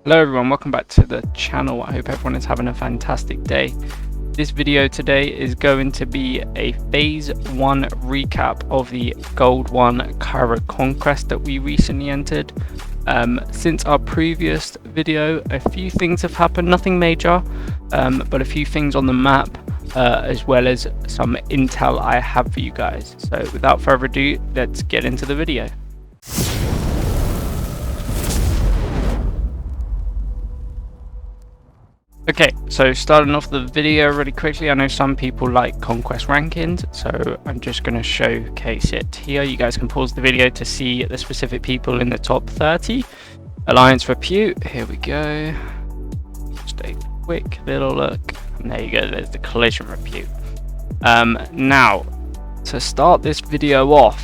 Hello everyone, welcome back to the channel. I hope everyone is having a fantastic day. This video today is going to be a phase 1 recap of the Gold One Cairo conquest that we recently entered. Since our previous video, a few things have happened, nothing major, but a few things on the map, as well as some intel I have for you guys. So without further ado, let's get into the video. Okay, so starting off the video really quickly, I know some people like conquest rankings, so I'm just going to showcase it here. You guys can pause the video to see the specific people in the top 30. Alliance repute, here we go. Just a quick little look, and there you go, there's the collision repute. Now, to start this video off,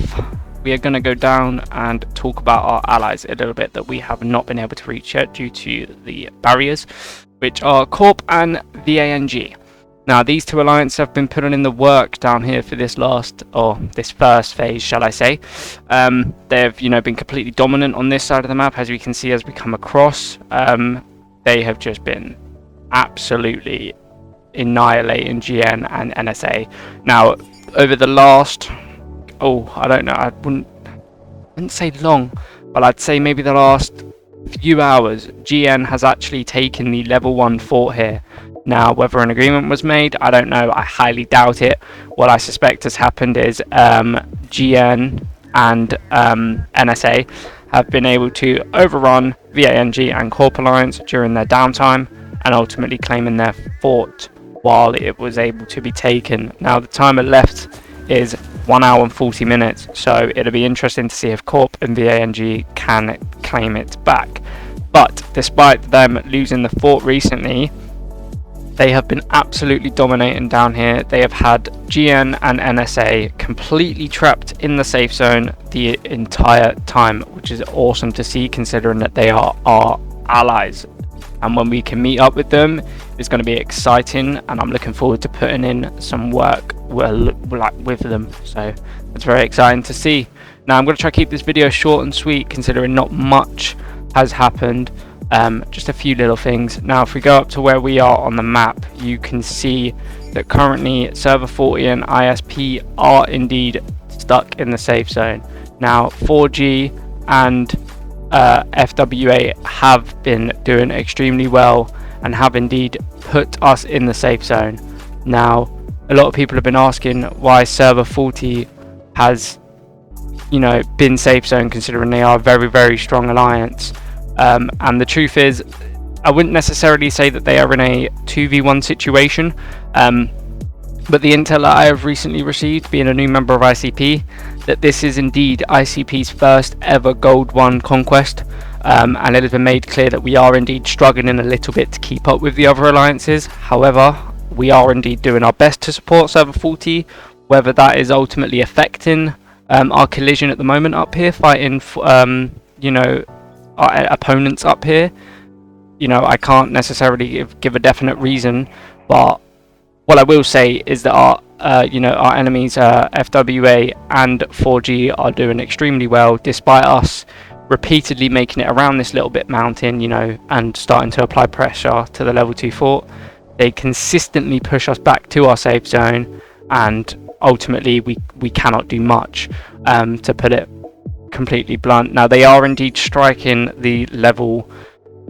we are going to go down and talk about our allies a little bit that we have not been able to reach yet due to the barriers, which are Corp and VANG. Now these two alliances have been putting in the work down here for this first phase, shall I say. They've been completely dominant on this side of the map, as we can see as we come across. They have just been absolutely annihilating GN and NSA. Now over the last, I wouldn't say long, but I'd say maybe the last few hours, GN has actually taken the level 1 fort here. Now whether an agreement was made, I don't know, I highly doubt it. What I suspect has happened is GN and NSA have been able to overrun VANG and Corp Alliance during their downtime and ultimately claiming their fort while it was able to be taken. Now the timer left is 1 hour and 40 minutes, so it'll be interesting to see if Corp and VANG can claim it back. But despite them losing the fort recently, they have been absolutely dominating down here. They have had GN and NSA completely trapped in the safe zone the entire time, which is awesome to see considering that they are our allies. And when we can meet up with them, it's going to be exciting, and I'm looking forward to putting in some work with them. So it's very exciting to see. Now I'm going to try to keep this video short and sweet, considering not much has happened. Just a few little things. Now if we go up to where we are on the map, you can see that currently server 40 and ISP are indeed stuck in the safe zone. Now 4G and FWA have been doing extremely well and have indeed put us in the safe zone. Now a lot of people have been asking why server 40 has been safe zone, considering they are a very, very strong alliance, and the truth is I wouldn't necessarily say that they are in a 2v1 situation, but the intel that I have recently received, being a new member of ICP, that this is indeed ICP's first ever Gold One conquest, and it has been made clear that we are indeed struggling a little bit to keep up with the other alliances. However, we are indeed doing our best to support server 40. Whether that is ultimately affecting our collision at the moment up here, fighting our opponents up here, I can't necessarily give a definite reason, but what I will say is that our enemies, FWA and 4G, are doing extremely well, despite us repeatedly making it around this little bit mountain, and starting to apply pressure to the level 2 fort. They consistently push us back to our safe zone, and ultimately we cannot do much, to put it completely blunt. Now they are indeed striking the level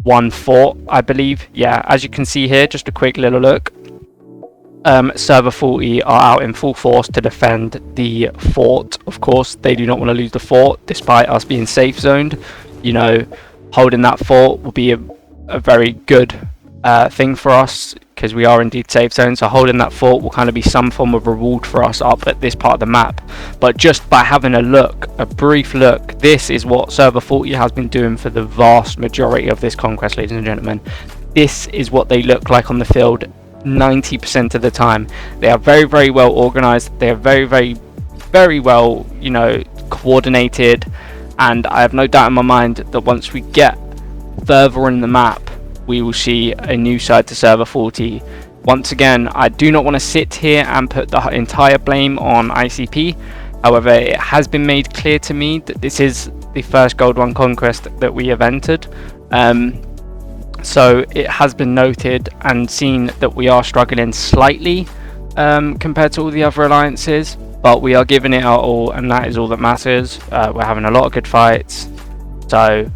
1 fort, I believe. Yeah, as you can see here, just a quick little look. Server 40 are out in full force to defend the fort. Of course, they do not want to lose the fort, despite us being safe zoned. Holding that fort will be a very good thing for us, because we are indeed safe zoned. So holding that fort will kind of be some form of reward for us up at this part of the map. But just by having a brief look, this is what server 40 has been doing for the vast majority of this conquest, ladies and gentlemen. This is what they look like on the field 90% of the time. They are very, very well organized. They are very, very, very well coordinated, and I have no doubt in my mind that once we get further in the map, we will see a new side to server 40. Once again, I do not want to sit here and put the entire blame on ICP. However, it has been made clear to me that this is the first Gold One conquest that we have entered. So it has been noted and seen that we are struggling slightly compared to all the other alliances, but we are giving it our all, and that is all that matters. We're having a lot of good fights, so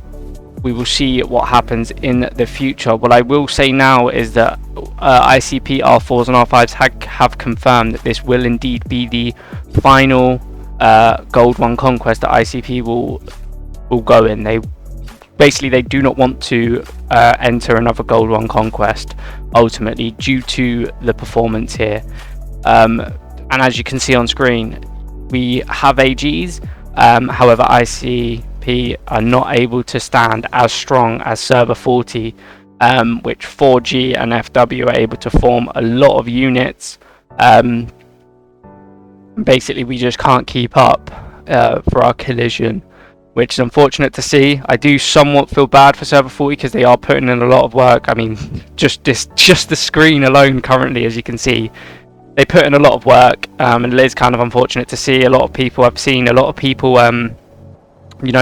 we will see what happens in the future. What I will say now is that ICP R4s and R5s have confirmed that this will indeed be the final Gold One Conquest that ICP will go in. They do not want to enter another Gold One Conquest ultimately due to the performance here. And as you can see on screen, we have AGs, however ICP are not able to stand as strong as Server 40, which 4G and FW are able to form a lot of units. Basically we just can't keep up for our collision, which is unfortunate to see. I do somewhat feel bad for Server 40 because they are putting in a lot of work. I mean, just the screen alone currently, as you can see, they put in a lot of work, and it is kind of unfortunate to see. I've seen a lot of people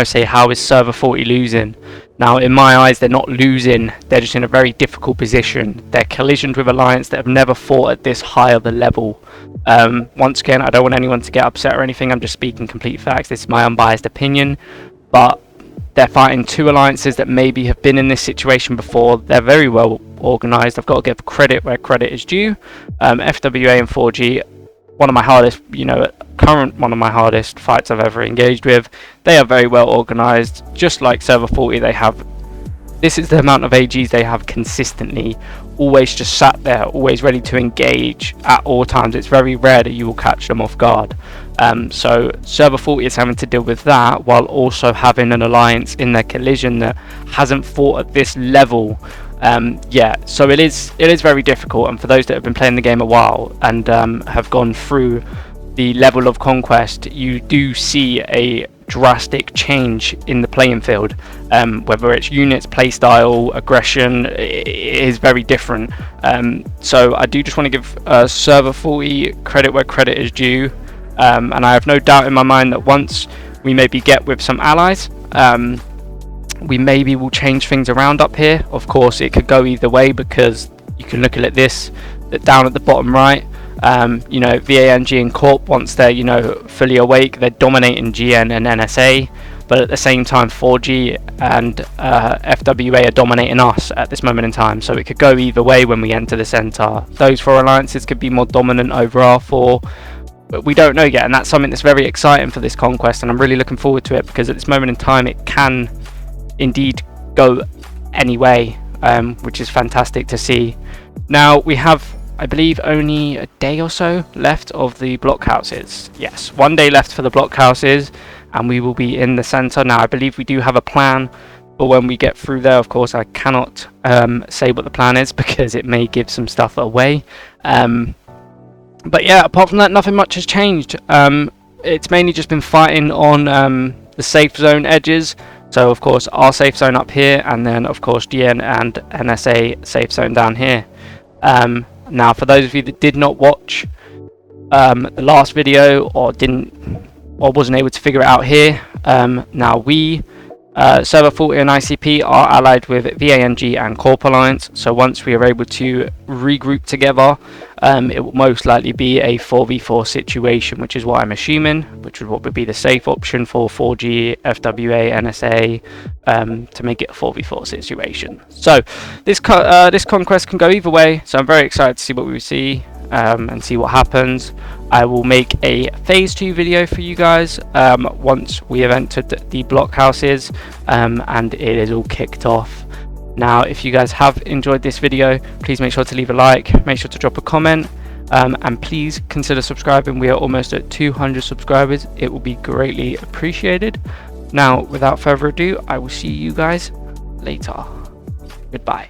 say, how is Server 40 losing? Now in my eyes, they're not losing, they're just in a very difficult position. They're collisioned with Alliance that have never fought at this high of a level. Once again, I don't want anyone to get upset or anything, I'm just speaking complete facts, this is my unbiased opinion, but they're fighting two alliances that maybe have been in this situation before. They're very well organised, I've got to give credit where credit is due. FWA and 4G, one of my hardest fights I've ever engaged with. They are very well organised, just like Server 40. This is the amount of AGs they have consistently, always just sat there, always ready to engage at all times. It's very rare that you will catch them off guard. So Server 40 is having to deal with that while also having an alliance in their collision that hasn't fought at this level. So it is very difficult, and for those that have been playing the game a while and have gone through the level of conquest, you do see a drastic change in the playing field, whether it's units, playstyle, aggression, it is very different. So I do just want to give Server 40 credit where credit is due, and I have no doubt in my mind that once we maybe get with some allies, we maybe will change things around up here. Of course it could go either way, because you can look at this down at the bottom right. VANG and Corp, once they're fully awake, they're dominating GN and NSA, but at the same time 4G and FWA are dominating us at this moment in time. So it could go either way when we enter the center. Those four alliances could be more dominant over R4, but we don't know yet, and that's something that's very exciting for this conquest, and I'm really looking forward to it, because at this moment in time it can indeed go any way, which is fantastic to see. Now we have, I believe, only a day or so left of the blockhouses. Yes, 1 day left for the blockhouses, and we will be in the center. Now I believe we do have a plan, but when we get through there, of course I cannot say what the plan is, because it may give some stuff away. But yeah, apart from that, nothing much has changed. It's mainly just been fighting on the safe zone edges. So of course our safe zone up here, and then of course GN and NSA safe zone down here. Now for those of you that did not watch the last video, or wasn't able to figure it out here, now we Server 40 and ICP are allied with VANG and Corp Alliance, so once we are able to regroup together, it will most likely be a 4v4 situation, which is what I'm assuming, which is what would be the safe option for 4G, FWA, NSA, to make it a 4v4 situation. So this conquest can go either way, so I'm very excited to see what we see and see what happens. I will make a phase 2 video for you guys once we have entered the blockhouses and it is all kicked off. Now if you guys have enjoyed this video, please make sure to leave a like, make sure to drop a comment, and please consider subscribing. We are almost at 200 subscribers, it will be greatly appreciated. Now without further ado, I will see you guys later. Goodbye.